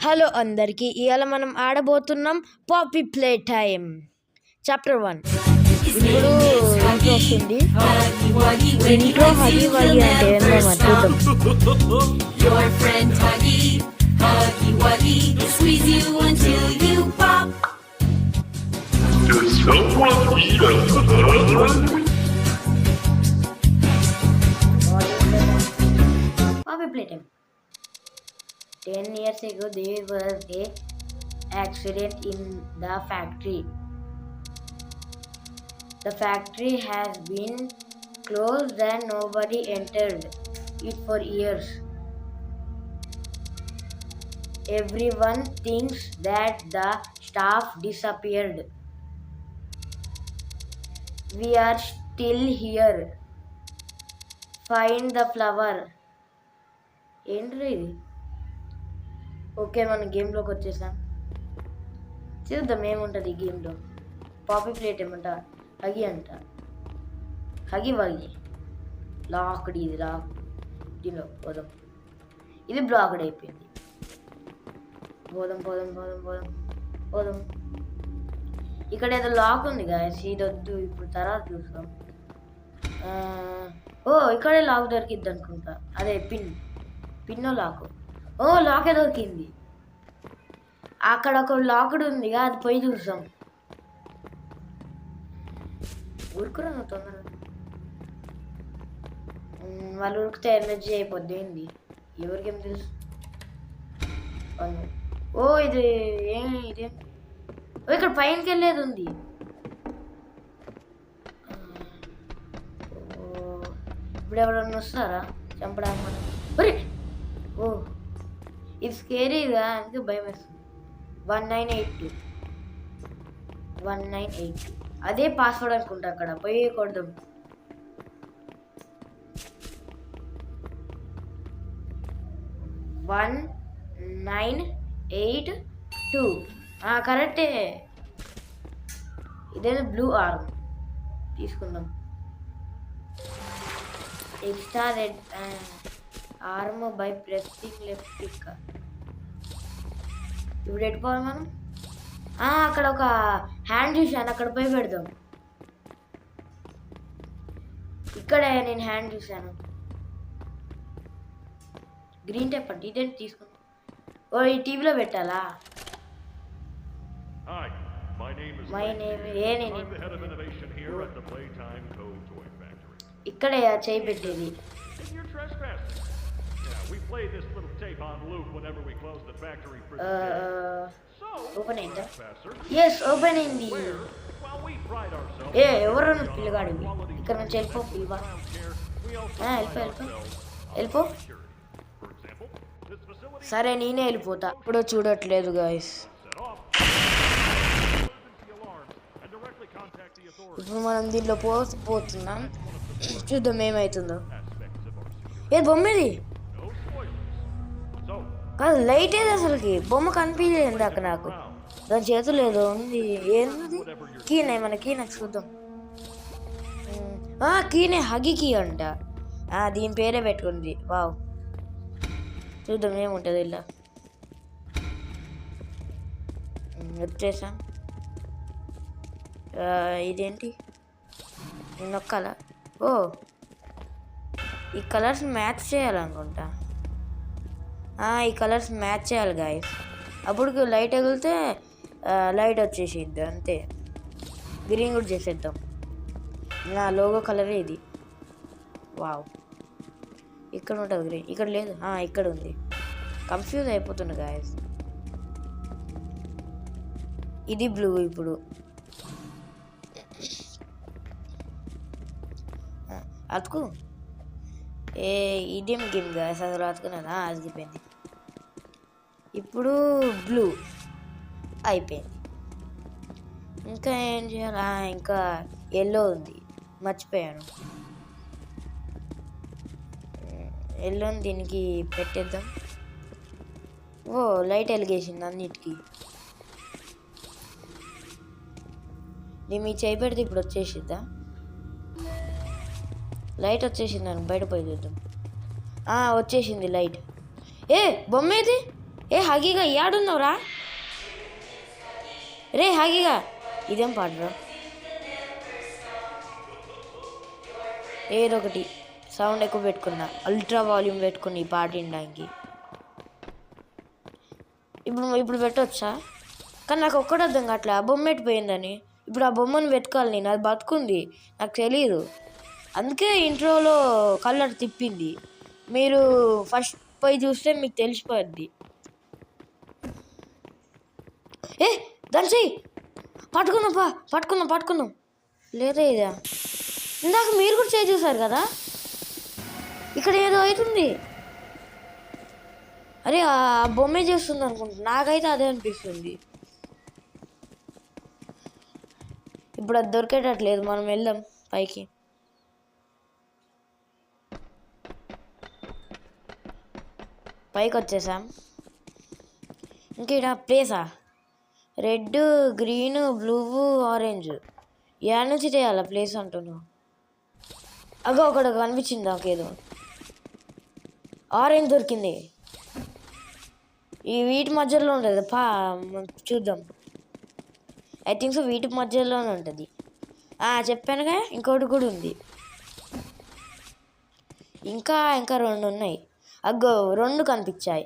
Hello అందరికీ, ఇవాళ మనం ఆడబోతున్నాం పాపీ ప్లే టైం చాప్టర్ 1. ఇప్పుడు ఇంట్రో వస్తుంది. ఇంట్రో హగి వగి అంటే ఏంటో చూద్దాం. Poppy play time. 10 years ago, there was an accident in the factory. The factory has been closed and nobody entered it for years. Everyone thinks that the staff disappeared. We are still here. Find the flower. ఏంటి okay, మనం గేమ్లోకి వచ్చేసాం. చూద్దాం ఏముంటుంది ఈ గేమ్లో. Poppy plate ఏమంట, హగి అంట, హగి వగి locked. ఇది లాక్, దీనిలో పోదాం. ఇది బ్లాక్డ్ అయిపోయింది. పోదాం పోదాం పోదాం పోదాం పోదాం. ఇక్కడ ఏదో లాక్ ఉంది గాయస్, ఇది వద్దు, ఇప్పుడు తర్వాత చూస్తాం. ఇక్కడే లాక్ దొరికిద్ది అనుకుంటా. అదే పిన్నో లాక్. లాకే దొరికింది. అక్కడ ఒక లాక్డ్ ఉంది, అది పోయి చూసాం. ఉరుకురా తొందరగా, వాళ్ళు ఉరికితే ఎనర్జీ అయిపోద్ది. ఏంది ఎవరికేం తెలుసు. ఇది ఇదే. ఇక్కడ పైనకి వెళ్ళేది ఉంది. ఇప్పుడు ఎవరన్నా వస్తారా చంపడానికి మనం? ఇది స్కేరీగా, అందుకే భయం వేస్తుంది. 1982 అదే పాస్వర్డ్ అనుకుంటా. అక్కడ పోయి కొడదాం. వన్ 982 కరెక్టే. ఇదేదో బ్లూ ఆర్మ్ తీసుకుందాం. Extra red arm by pressing left click. ఇప్పుడు పెట్టుకోవాలి మనం. అక్కడ ఒక హ్యాండ్ చూశాను, అక్కడ పోయి పెడదాం. ఇక్కడే నేను హ్యాండ్ చూశాను. గ్రీన్ టైప్ అంటే ఇదేంటి తీసుకుందాం. ఈ టీవీలో పెట్టాలా? ఇక్కడే చేయి పెట్టేది. ఓపెన్ అయిందా? ఎస్, ఓపెన్ అయింది. ఎవరు పిల్లగాడు? ఇక్కడ నుంచి వెళ్ళిపో పిల్లవా. వెళ్ళిపో. సరే, నేనే వెళ్ళిపోతా. ఇప్పుడు చూడట్లేదు గాయస్. ఇప్పుడు మనం దీనిలో పోతున్నాం. చూద్దాం ఏమవుతుందో. బొమ్మది కాదు, లైట్ ఏది అసలుకి. బొమ్మ కనిపించలేదు అక్కడ నాకు. దాని చేతులు ఏదో ఉంది. ఏంది? కీనే, మన కీనే చూద్దాం. కీనే, హగి కీ అంట. దీని పేరే పెట్టుకుంది. వావ్, చూద్దాం ఏముంటుంది ఇలా. వచ్చేసా. ఇదేంటి నొక్కాల? ఈ కలర్స్ మ్యాచ్ చేయాలనుకుంటా. ఈ కలర్స్ మ్యాచ్ చేయాలి గాయస్. అప్పుడు లైట్ ఎగిలితే లైట్ వచ్చేసిద్ది అంతే. గ్రీన్ కూడా చేసేద్దాం. నా లోగో కలరే ఇది. వావ్, ఇక్కడ ఉంటుంది గ్రీన్, ఇక్కడ లేదు. ఇక్కడ ఉంది. కన్ఫ్యూజ్ అయిపోతుంది గాయస్. ఇది బ్లూ. ఇప్పుడు అతుకు. ఇదేం గేమ్ గాయస్, అసలు అతుకున్నదా? అదిగిపోయింది. ఇప్పుడు బ్లూ అయిపోయింది. ఇంకా ఏం చేయాలి? ఇంకా ఎల్లో ఉంది, మర్చిపోయాను. ఎల్లోని దీనికి పెట్టేద్దాం. లైట్ వెలిగేసింది అన్నిటికీ. దీన్ని మీ చేయి పెడితే ఇప్పుడు వచ్చేసిద్దా? లైట్ వచ్చేసింది. బయట పోయి చూద్దాం. వచ్చేసింది లైట్. బొమ్మ ఏది? ఏ హగీగా ఏడున్నావురా? రే హగీగా, ఇదేం పాడరా? ఏదో ఒకటి సౌండ్ ఎక్కువ పెట్టుకున్నా, అల్ట్రా వాల్యూమ్ పెట్టుకుని ఈ పాట వినడానికి. ఇప్పుడు పెట్టవచ్చా? కానీ నాకు ఒక్కటి అర్థం కావట్లే, ఆ బొమ్మ ఎట్టిపోయిందని. ఇప్పుడు ఆ బొమ్మను వెతకాలి నేను, అది బతుకుంది నాకు తెలియదు. అందుకే ఇంట్రోలో కలర్ తిప్పింది. మీరు ఫస్ట్ పోయి చూస్తే మీకు తెలిసిపోద్ది. ఏ దాని చెయ్యి పట్టుకుందాం. లేదా ఇదా? ఇందాక మీరు కూడా చేయి చూసారు కదా, ఇక్కడ ఏదో అవుతుంది. అరే ఆ బొమ్మే చేస్తుంది అనుకుంటా, నాకైతే అదే అనిపిస్తుంది. ఇప్పుడు అది దొరికేటట్లేదు, మనం వెళ్దాం పైకి. వచ్చేసాం. ఇంక ఇక్కడ ప్లేసా? Red, green, blue, orange. ఏ నుంచి చేయాలా ప్లేస్ అంటున్నావు? అగో ఒకటి కనిపించింది నాకేదో, ఆరెంజ్ దొరికింది. ఈ వీటి మధ్యలో ఉంటుంది, చూద్దాం. ఐ థింక్ సో వీటి మధ్యలోనే ఉంటుంది. చెప్పానుగా, ఇంకోటి కూడా ఉంది. ఇంకా 2 ఉన్నాయి. అగ్గో 2 కనిపించాయి.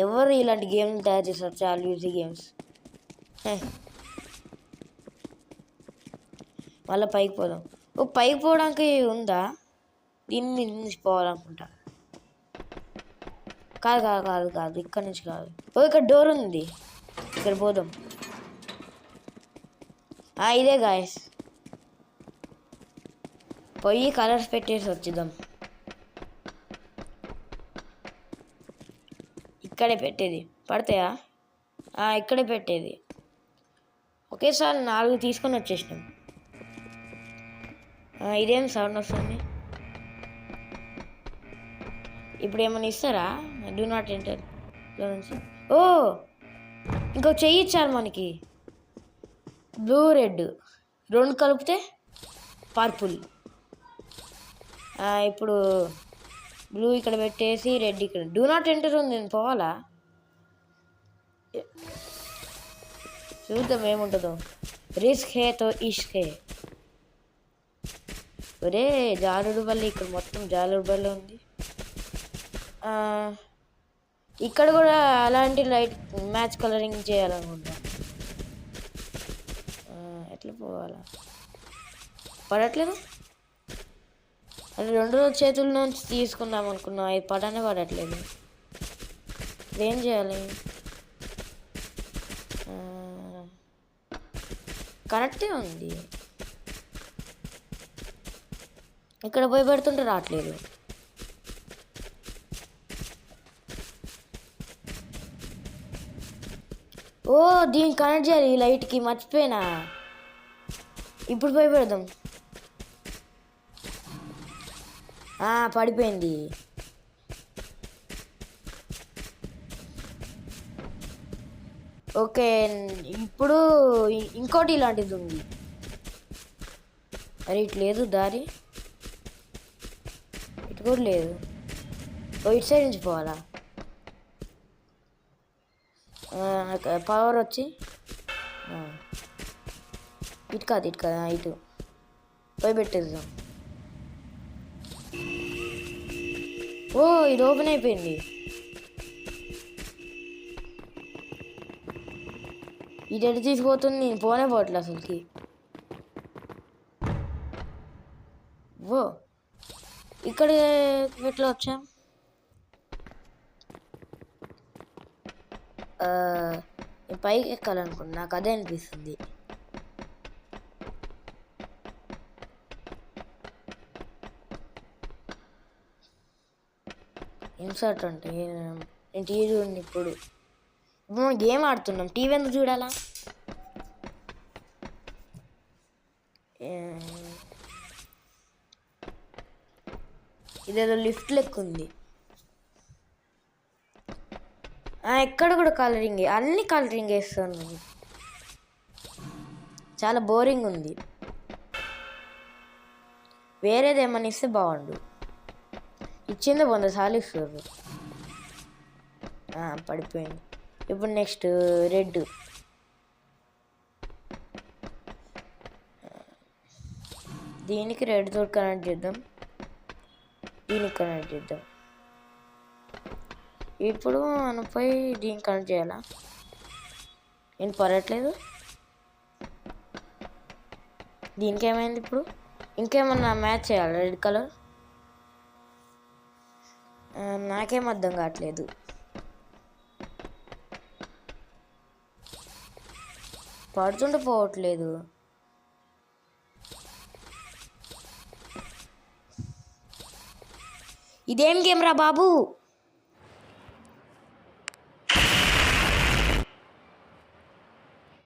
ఎవరు ఇలాంటి గేమ్లు తయారు చేస్తారు? చాలా ఈజీ గేమ్స్. మళ్ళీ పైకి పోదాం. పైకి పోవడానికి ఉందా? దీన్ని నుంచి పోవాలనుకుంటా. కాదు, ఇక్కడ నుంచి కాదు. ఇక్కడ డోర్ ఉంది, ఇక్కడ పోదాం. ఇదే గాయస్, పోయి కలర్స్ పెట్టేసి వచ్చేద్దాం. ఇక్కడే పెట్టేది, పడతాయా? ఇక్కడే పెట్టేది. ఒకేసారి 4 తీసుకొని వచ్చేసినాం. ఇదేం సౌండ్ వస్తుంది? ఇప్పుడు ఏమైనా ఇస్తారా? డూ నాట్ ఎంటర్ నుంచి. ఇంకో చెయ్యి ఇచ్చారు మనకి, బ్లూ రెడ్ 2 కలిపితే పర్పుల్. ఇప్పుడు బ్లూ ఇక్కడ పెట్టేసి రెడ్ ఇక్కడ. డూ నాట్ ఎంటర్ ఉంది, నేను పోవాలా? చూద్దాం ఏముంటుందో. రిస్క్ హే తో ఇష్క్ హే. ఒరే జారుడు బల్లి, ఇక్కడ మొత్తం జారుడు బల్లి ఉంది. ఇక్కడ కూడా అలాంటి లైట్ మ్యాచ్ కలరింగ్ చేయాలనుకుంటా. ఎట్లా పోవాలా? పడట్లేదు. అది 2 చేతుల నుంచి తీసుకుందాం అనుకున్నా, అది పడట్లేదు. ఏం చేయాలి? కరెక్టే ఉంది. ఇక్కడ పోయి పెడుతుంటే రావట్లేదు. దీన్ని కనెక్ట్ చేయాలి ఈ లైట్కి, మర్చిపోయినా. ఇప్పుడు పోయి పెడదాం. పడిపోయింది. ఓకే, ఇప్పుడు ఇంకోటి ఇలాంటిది ఉంది. అరే ఇటు లేదు దారి, ఇటు కూడా లేదు. ఇటు సైడ్ నుంచి పోవాలా? పవర్ వచ్చి ఇటు కాదు ఇటు పోయి పెట్టేద్దాం. ఇది ఓపెన్ అయిపోయింది. ఇది ఎటు తీసుకుపోతుంది? నేను పోవట్లే అసలుకి. ఇక్కడ ఎట్లా వచ్చా? పైకి ఎక్కాలనుకున్నా, నాకు అదే అనిపిస్తుంది. ఇన్సర్ట్ అంటే నేను టీవీ చూడండి. ఇప్పుడు మనం గేమ్ ఆడుతున్నాం, టీవీ ఎందుకు చూడాలా? ఇదేదో లిఫ్ట్ లెక్క ఉంది. ఎక్కడ కూడా కలరింగ్, అన్ని కలరింగ్ వేస్తాను. చాలా బోరింగ్ ఉంది. వేరేది ఏమన్నా ఇస్తే బాగుండు. ఇచ్చింది 100 సార్లు ఇస్తారు. పడిపోయింది. ఇప్పుడు నెక్స్ట్ రెడ్. దీనికి రెడ్ తోటి కనెక్ట్ చేద్దాం, దీనికి కనెక్ట్ చేద్దాం. ఇప్పుడు మనం పోయి దీనికి కనెక్ట్ చేయాలా? నేను పడట్లేదు. దీనికి ఏమైంది ఇప్పుడు? ఇంకేమన్నా మ్యాచ్ చేయాలి రెడ్ కలర్? నాకేం అర్థం కావట్లేదు. పడుతుంటే పోవట్లేదు. ఇదేం గేమ్ రా బాబు?